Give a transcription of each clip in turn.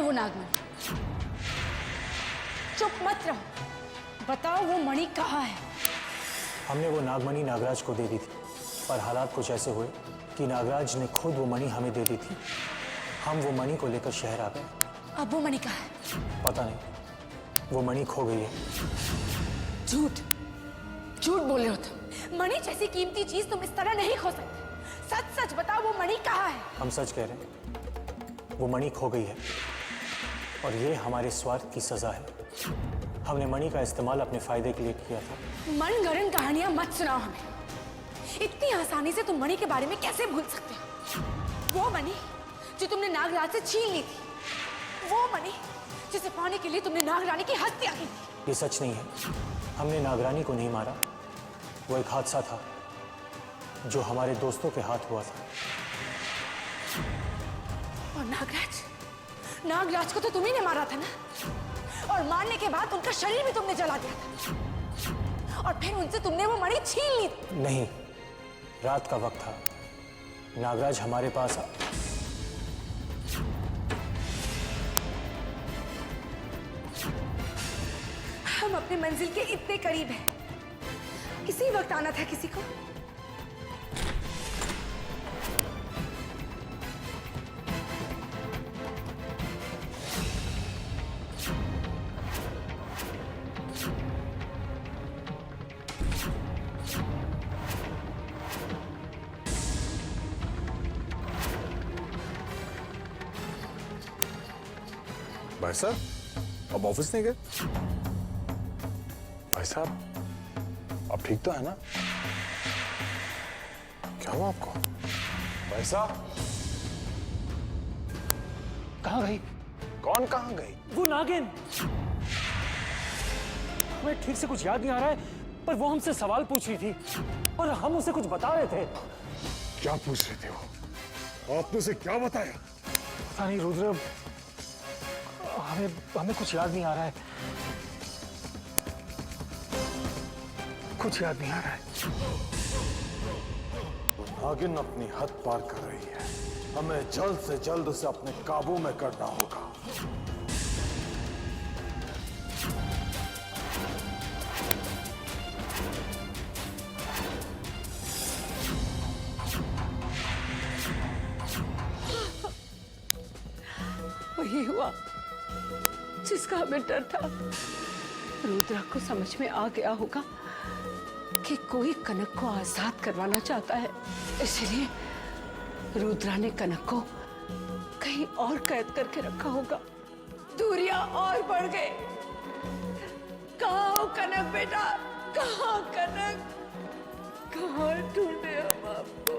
वो नागमणि? चुप मत रहो, बताओ वो मणि कहाँ है? हमने वो नागमणि नागराज को दे दी थी, पर हालात कुछ ऐसे हुए कि नागराज ने खुद वो मणि हमें दे दी थी। हम वो मणि को लेकर शहर आ गए। अब वो मणि कहाँ है? पता नहीं, वो मणि खो गई है। झूठ झूठ बोल रहे हो तुम। मणि जैसी कीमती चीज तुम इस तरह नहीं खो सकते। सच सच बताओ वो मणि कहाँ है? हम सच कह रहे हैं, वो मणि खो गई है और ये हमारे स्वार्थ की सजा है। हमने मणि का इस्तेमाल अपने फायदे के लिए किया था। मनगढ़ंत कहानियां मत सुनाओ हमें। इतनी आसानी से तुम मणि के बारे में कैसे भूल सकते हो? वो मणि जो तुमने नागराज से छीन ली थी, वो मणि जिसे पाने के लिए तुमने नागरानी की हत्या की थी। ये सच नहीं है, हमने नागरानी को नहीं मारा। वो एक हादसा था जो हमारे दोस्तों के हाथ हुआ था। और नागराज को तो तुम्ही ने मारा था ना? और मारने के बाद उनका शरीर भी तुमने जला दिया था और फिर उनसे तुमने वो मणि छीन ली थी। नहीं, रात का वक्त था, नागराज हमारे पास हम अपने मंजिल के इतने करीब हैं, इसी वक्त आना था किसी को। भाई साहब, अब ऑफिस नहीं गए? भाई साहब, अब ठीक तो है ना? क्या हुआ आपको? भाई साहब, कहाँ गई? कौन कहाँ गई? वो नागिन। हमें ठीक से कुछ याद नहीं आ रहा है, पर वो हमसे सवाल पूछ रही थी और हम उसे कुछ बता रहे थे। क्या पूछ रहे थे वो? आपने उसे क्या बताया? पता नहीं रुद्र, हमें कुछ याद नहीं आ रहा है। कुछ याद नहीं आ रहा है। नागिन अपनी हद पार कर रही है। हमें जल्द से जल्द उसे अपने काबू में करना होगा। वही हुआ जिसका हमें डर था। रुद्रा को समझ में आ गया होगा कि कोई कनक को आजाद करवाना चाहता है, इसलिए रुद्रा ने कनक को कहीं और कैद करके रखा होगा। दूरियां और बढ़ गए। कहाँ हो कनक बेटा? कहाँ कनक? कहाँ ढूंढे हम आपको?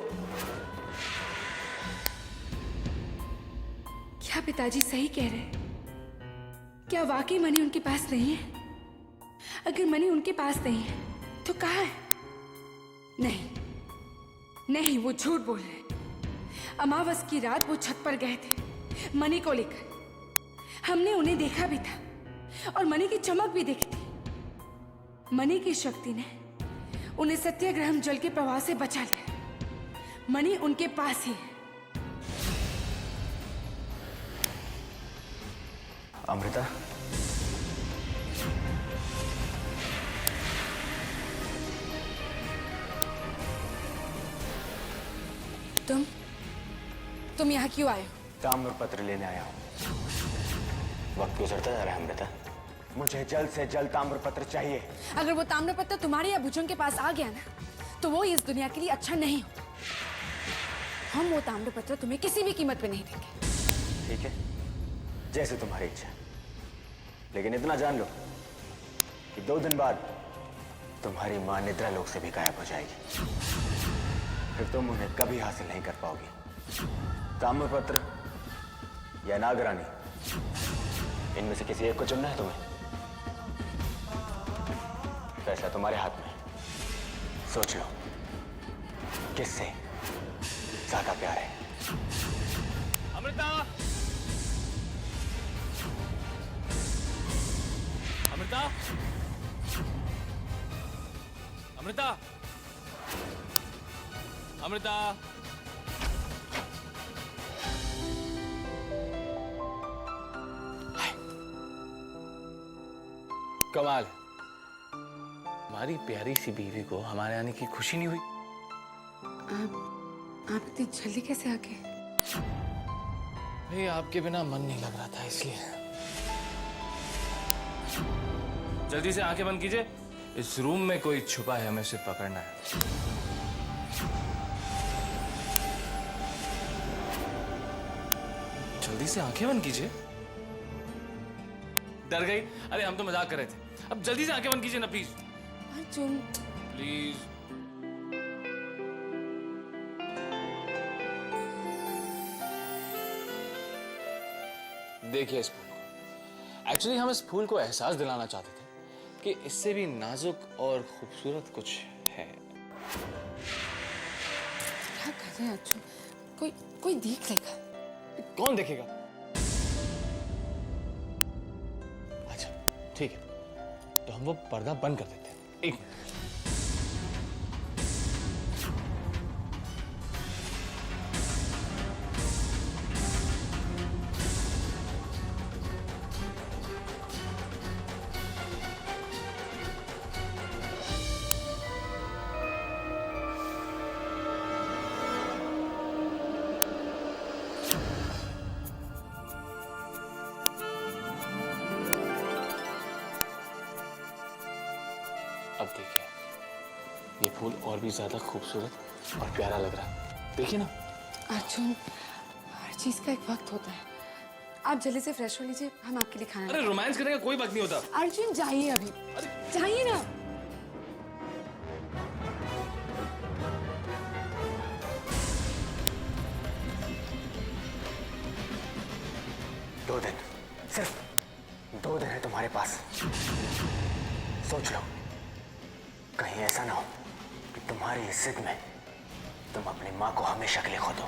क्या पिताजी सही कह रहे हैं? क्या वाकई मणि उनके पास नहीं है? अगर मणि उनके पास नहीं है तो कहाँ है? नहीं, वो झूठ बोल रहे हैं। अमावस की रात वो छत पर गए थे मणि को लेकर। हमने उन्हें देखा भी था और मणि की चमक भी देखी थी। मणि की शक्ति ने उन्हें सत्याग्रह जल के प्रवाह से बचा लिया। मणि उनके पास ही है। अमृता, तुम यहाँ क्यों आए हो? ताम्र पत्र लेने आया हूँ। वक्त गुजरता जा रहा है अमृता, मुझे जल्द से जल्द ताम्र पत्र चाहिए। अगर वो ताम्र पत्र तुम्हारे या भुजंग के पास आ गया ना, तो वो इस दुनिया के लिए अच्छा नहीं होता। हम वो ताम्र पत्र तुम्हें किसी भी कीमत पे नहीं देंगे। ठीक है, जैसे तुम्हारी इच्छा। लेकिन इतना जान लो कि 2 दिन बाद तुम्हारी मां निद्रा लोक से भी गायब हो जाएगी। फिर तुम उन्हें कभी हासिल नहीं कर पाओगी। ताम्रपत्र या नागरानी, इनमें से किसी एक को चुनना है तुम्हें। फैसला तुम्हारे हाथ में। सोच लो, किससे ज्यादा प्यार है? अमृता, अमृता, अमृता, अमृता। कमाल है, हमारी प्यारी सी बीवी को हमारे आने की खुशी नहीं हुई। आप इतनी जल्दी कैसे आ गए? भाई आपके बिना मन नहीं लग रहा था इसलिए। जल्दी से आंखें बंद कीजिए, इस रूम में कोई छुपा है, हमें उसे पकड़ना है। जल्दी से आंखें बंद कीजिए। डर गई? अरे हम तो मजाक कर रहे थे। अब जल्दी से आंखें बंद कीजिए ना प्लीज। अर्जुन, प्लीज। देखिए इस फूल को। एक्चुअली हम इस फूल को एहसास दिलाना चाहते थे कि इससे भी नाजुक और खूबसूरत कुछ है। क्या कर रहे हैं अर्जुन? कोई देख लेगा। कौन देखेगा? अच्छा ठीक है, तो हम वो पर्दा बंद कर देते हैं। एक मिनट। अब देखिए, ये फूल और भी ज्यादा खूबसूरत और प्यारा लग रहा है। देखिए ना। अर्जुन, हर चीज का एक वक्त होता है। आप जल्दी से फ्रेश हो लीजिए, हम आपके लिए खाना अरे रोमांस करने का कोई वक्त नहीं होता। अर्जुन जाइए अभी, जाइए ना। दो दिन, सिर्फ 2 दिन है तुम्हारे पास। सोच लो, कहीं ऐसा ना हो कि तुम्हारी इज्जत में तुम अपनी मां को हमेशा के लिए खो दो।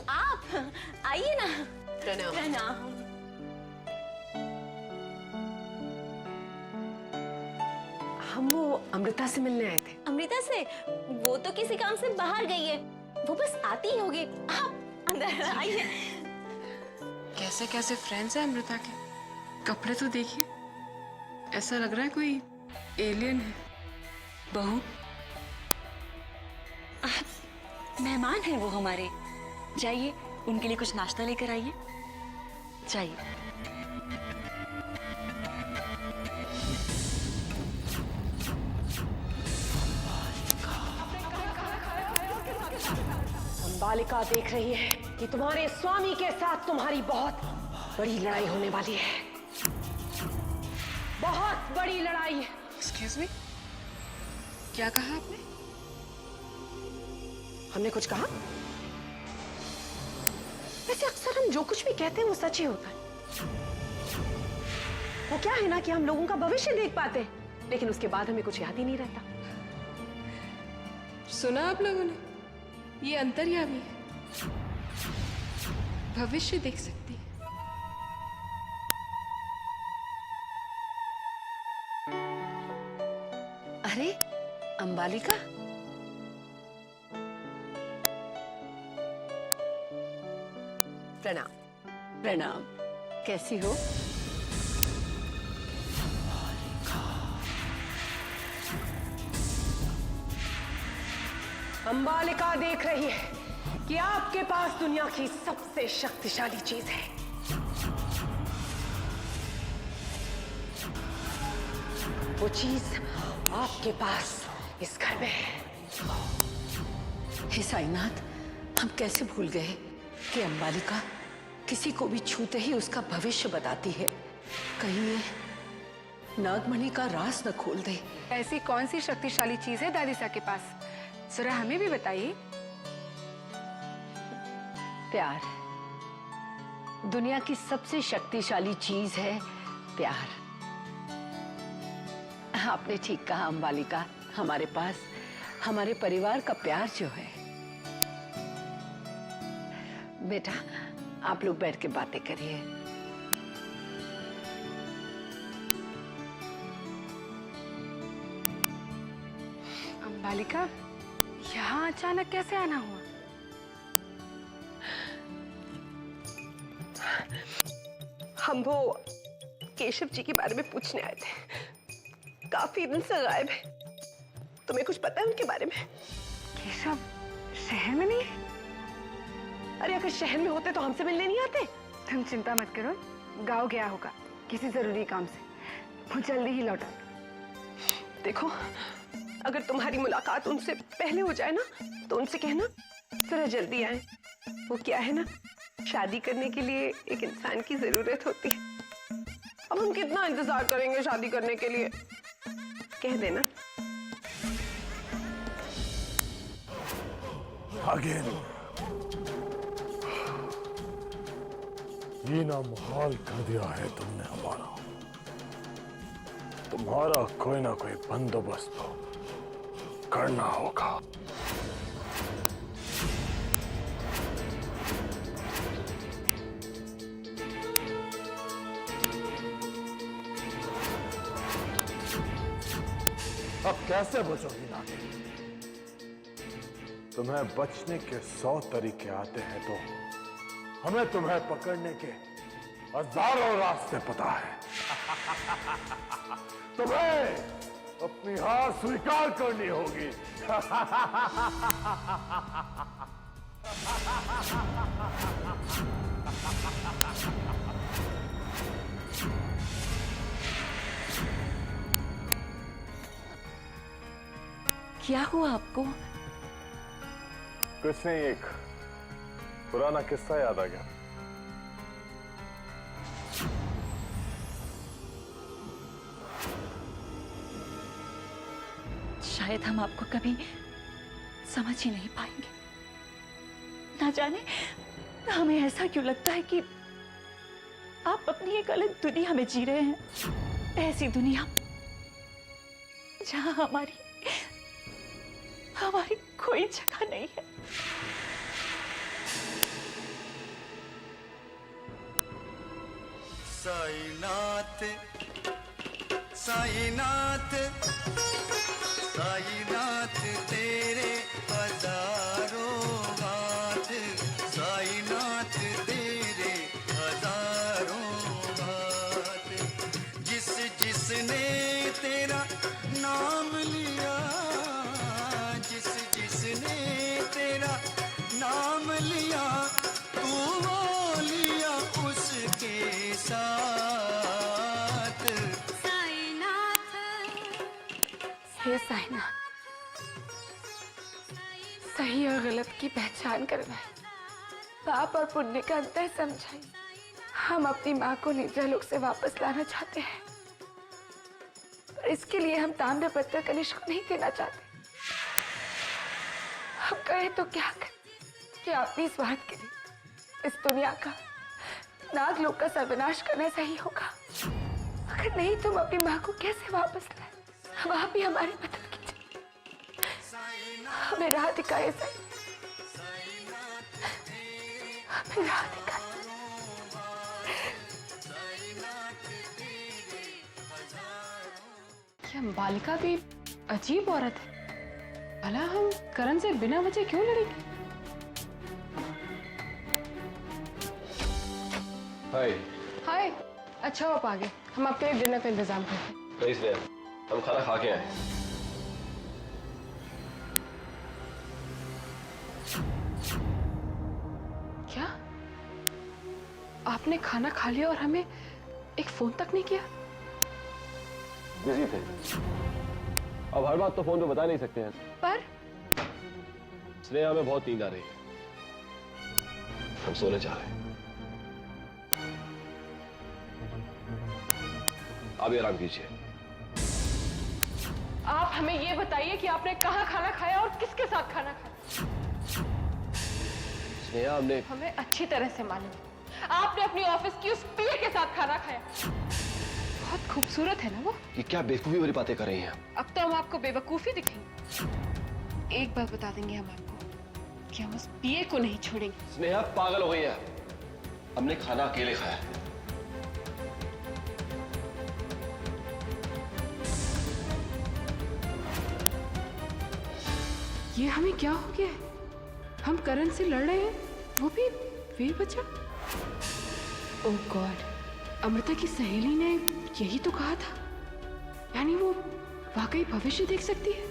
आप आइए ना। प्रणाम। प्रणाम। हम वो अमृता से मिलने आए थे। अमृता से? वो तो किसी काम से बाहर गई है, वो बस आती ही होगी। आप अंदर आइए। कैसे कैसे फ्रेंड्स हैं अमृता के। कपड़े तो देखिए, ऐसा लग रहा है कोई एलियन है। बहू, मेहमान हैं वो हमारे। जाइए, उनके लिए कुछ नाश्ता लेकर आइए। जाइए। बालिका देख रही है कि तुम्हारे स्वामी के साथ तुम्हारी बहुत बड़ी लड़ाई होने वाली है। बहुत बड़ी लड़ाई। एक्सक्यूज मी, क्या कहा आपने? हमने कुछ कहा? वैसे अक्सर हम जो कुछ भी कहते हैं वो सच ही होता है। वो क्या है ना कि हम लोगों का भविष्य देख पाते हैं, लेकिन उसके बाद हमें कुछ याद ही नहीं रहता। सुना आप लोगों ने? ये अंतर्यामी है, भविष्य देख सकती है। अरे अंबालिका, प्रणाम। प्रणाम। कैसी हो? अंबालिका देख रही है कि आपके पास दुनिया की सबसे शक्तिशाली चीज है। वो चीज आपके पास इस घर में है। हे साईनाथ, हम कैसे भूल गए कि अंबालिका किसी को भी छूते ही उसका भविष्य बताती है। कहीं ये नागमणि का राज न खोल दे। ऐसी कौन सी शक्तिशाली चीज है दादी सा के पास? जरा हमें भी बताइए। प्यार। दुनिया की सबसे शक्तिशाली चीज है प्यार। आपने ठीक कहा अंबालिका, हमारे पास हमारे परिवार का प्यार जो है। बेटा, आप लोग बैठ के बातें करिए। अंबालिका, यहाँ अचानक कैसे आना हुआ? हम वो केशव जी के बारे में पूछने आए थे। काफी दिन से गायब है। तुम्हें कुछ पता है उनके बारे में? केशव शहर में नहीं है? अरे अगर शहर में होते तो हमसे मिलने नहीं आते? तुम चिंता मत करो, गाँव गया होगा किसी जरूरी काम से, वो जल्दी ही लौटा। देखो, अगर तुम्हारी मुलाकात उनसे पहले हो जाए ना तो उनसे कहना जरा जल्दी आए। वो क्या है ना, शादी करने के लिए एक इंसान की जरूरत होती है। अब हम कितना इंतजार करेंगे शादी करने के लिए? कह देना। अगेन ये ना मुहाल कर दिया है तुमने हमारा। तुम्हारा कोई ना कोई बंदोबस्त तो करना होगा। अब कैसे बचोगी नागिन? तुम्हें बचने के 100 तरीके आते हैं तो हमें तुम्हें पकड़ने के हजारों रास्ते पता है। तुम्हें अपनी हार स्वीकार करनी होगी। क्या हुआ आपको? कुछ नहीं, एक पुराना किस्सा याद आ गया। शायद हम आपको कभी समझ ही नहीं पाएंगे। ना जाने हमें ऐसा क्यों लगता है कि आप अपनी एक अलग दुनिया में जी रहे हैं। ऐसी दुनिया जहां हमारी कोई जगह नहीं है। साईनाथ साईनाथ साईनाथ तेरे हजारों हाथ, साईनाथ तेरे हजारों हाथ। जिस जिसने तेरा नाम लिया, जिस जिसने तेरा नाम लिया, तू वो लिया उसके साथ। हे साईनाथ, सही और गलत की पहचान करवाए, पाप और पुण्य का अंतर समझाए। हम अपनी माँ को निद्रा लोक से वापस लाना चाहते हैं, पर इसके लिए हम ताम्रपत्र कनिष्क को नहीं देना चाहते। हम करें तो क्या करें कि अपनी स्वार्थ के लिए इस दुनिया का, नागलोक का सर्वनाश करना सही होगा। अगर नहीं तुम अपनी माँ को कैसे वापस लाए? अब आप ही हमारी मदद कीजिए, हमें राह दिखाए साईं, हमें राह दिखाए। क्या बालिका भी अजीब औरत है? भला हम करण से बिना वजह क्यों लड़ेंगे? हाय। हाय, अच्छा आप आ गए। हम आपके लिए डिनर का इंतजाम करते हैं। नहीं स्नेहा, हम खाना खा के आए। क्या? आपने खाना खा लिया और हमें एक फोन तक नहीं किया? बिजी थे। अब हर बात तो फोन पे बता नहीं सकते हैं। पर स्नेहा में बहुत नींद आ रही है, हम सोने जा रहे हैं। आप भी आराम कीजिए। आप हमें ये बताइए कि आपने कहाँ खाना खाया और किसके साथ खाना खाया? स्नेहा, हमें अच्छी तरह से मालूम है, आपने अपनी ऑफिस की उस पीए के साथ खाना खाया। बहुत खूबसूरत है ना वो? ये क्या बेवकूफी वाली बातें कर रही हैं? अब तो हम आपको बेवकूफी दिखेंगे। एक बात बता देंगे हम आपको कि हम उस पीए को नहीं छोड़ेंगे। स्नेहा पागल हो गई है, हमने खाना अकेले खाया। ये हमें क्या हो गया है? हम करण से लड़ रहे हैं, वो भी बेवजह। ओह गॉड, अमृता की सहेली ने यही तो कहा था, यानी वो वाकई भविष्य देख सकती है।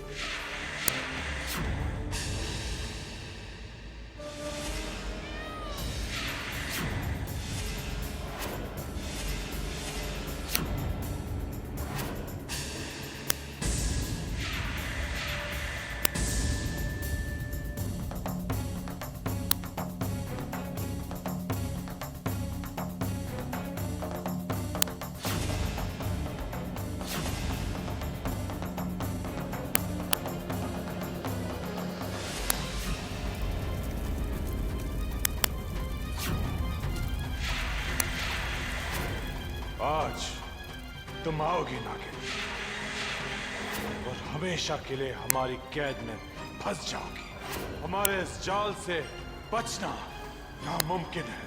आज तुम आओगी नागिन और हमेशा के लिए हमारी कैद में फंस जाओगी। हमारे इस जाल से बचना नामुमकिन है।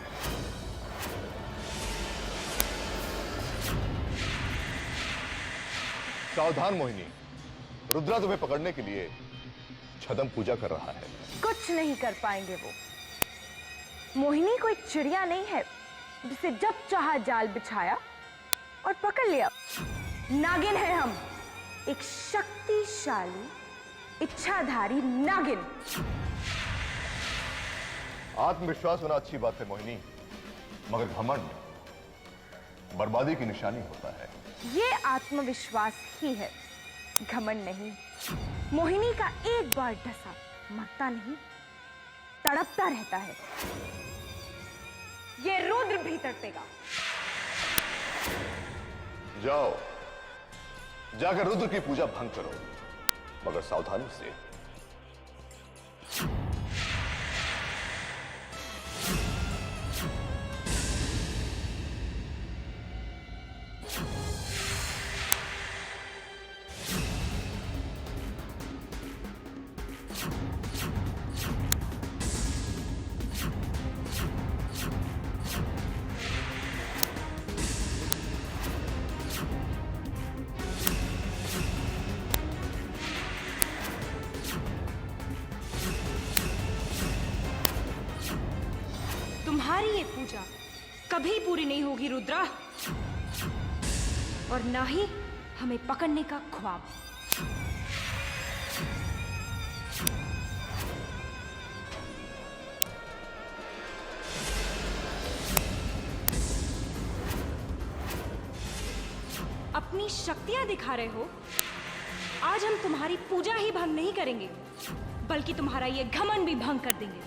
सावधान मोहिनी, रुद्रा तुम्हें पकड़ने के लिए छदम पूजा कर रहा है। कुछ नहीं कर पाएंगे वो। मोहिनी कोई चिड़िया नहीं है जिसे जब चाहा जाल बिछाया और पकड़ लिया। नागिन है हम, एक शक्तिशाली इच्छाधारी नागिन। आत्मविश्वास होना अच्छी बात है मोहिनी, मगर घमंड बर्बादी की निशानी होता है। ये आत्मविश्वास ही है, घमंड नहीं। मोहिनी का एक बार ढसा मरता नहीं, तड़पता रहता है। ये रुद्र भी तड़पेगा। जाओ, जाकर रुद्र की पूजा भंग करो, मगर सावधानी से। तुम्हारी ये पूजा कभी पूरी नहीं होगी रुद्रा, और ना ही हमें पकड़ने का ख्वाब। अपनी शक्तियां दिखा रहे हो। आज हम तुम्हारी पूजा ही भंग नहीं करेंगे, बल्कि तुम्हारा ये घमंड भी भंग कर देंगे।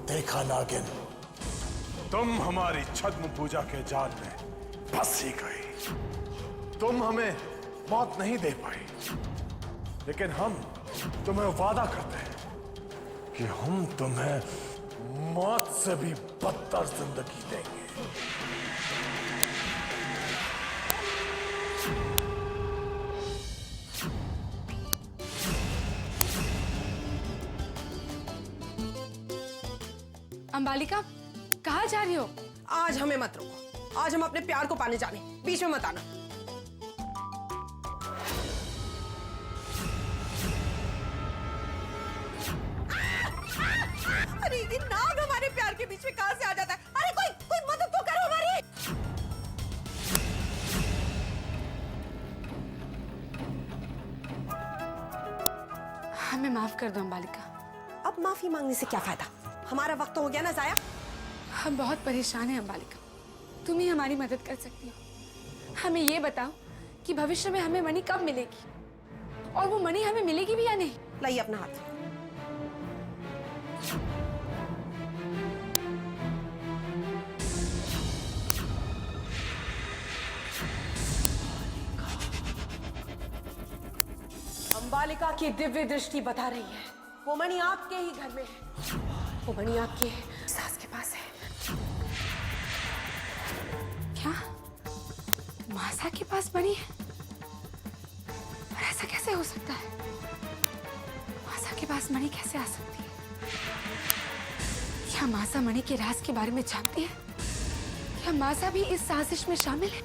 देखा नागिन, तुम हमारी छद्म पूजा के जाल में फंस ही गई। तुम हमें मौत नहीं दे पाई, लेकिन हम तुम्हें वादा करते हैं कि हम तुम्हें मौत से भी बदतर जिंदगी देंगे। अंबालिका, कहाँ जा रही हो? आज हमें मत रोको। आज हम अपने प्यार को पाने जाने, बीच में मत आना। में कहां से आ जाता है? अरे कोई मदद तो करो हमारी। हमें माफ कर दो अंबालिका। अब माफी मांगने से क्या फायदा? हमारा वक्त तो हो गया ना जाया। हम बहुत परेशान हैं अंबालिका, तुम ही हमारी मदद कर सकती हो। हमें ये बताओ कि भविष्य में हमें मणि कब मिलेगी, और वो मणि हमें मिलेगी भी या नहीं? लाइए अपना हाथ। अंबालिका की दिव्य दृष्टि बता रही है वो मणि आपके ही घर में है। वो मणि आपके सास के पास है। क्या मासा के पास मणि है? और ऐसा कैसे हो सकता है? मासा के पास मणि कैसे आ सकती है? क्या मासा मणि के राज के बारे में जानती है? क्या मासा भी इस साजिश में शामिल है?